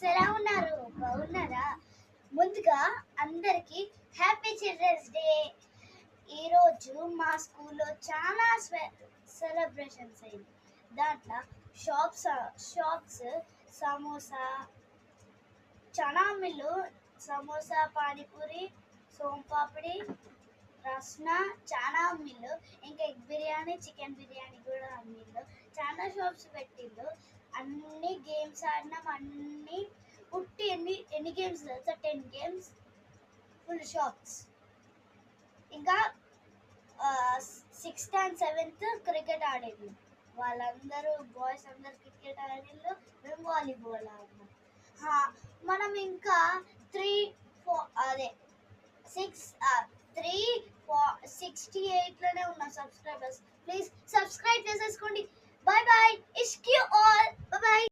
ఎలా ఉన్నారు? బాగున్నారా? ముందుగా అందరికీ హ్యాపీ చిల్డ్రన్స్ డే. ఈరోజు మా స్కూల్లో చాలా సెలబ్రేషన్స్ అయింది. దాంట్లో షాప్స్ సమోసా, చనా మిల్లు, సమోసా, పానీపూరి, సోంపాపిడి, రస్నా, చాలా మిల్లు, ఇంకా ఎగ్ బిర్యానీ, చికెన్ బిర్యానీ కూడా అమ్మిళ్ళు. చాలా షాప్స్ పెట్టిళ్ళు. అన్ని గేమ్స్ ఆడినాం. అన్ని పుట్టి ఎన్ని గేమ్స్ తెలుసా? 10 గేమ్స్, ఫుల్ షాప్స్. ఇంకా 6th and 7th క్రికెట్ ఆడేది. వాళ్ళందరూ బాయ్స్ అందరు క్రికెట్ ఆడిళ్ళు, మేము వాలీబాల్ ఆడినాం. మనం ఇంకా 368లోనే ఉన్నాం సబ్స్క్రైబర్స్. ప్లీజ్ సబ్స్క్రైబ్ చేసేసుకోండి. Bye bye. ఇష్క్ యూ ఆల్. Bye bye.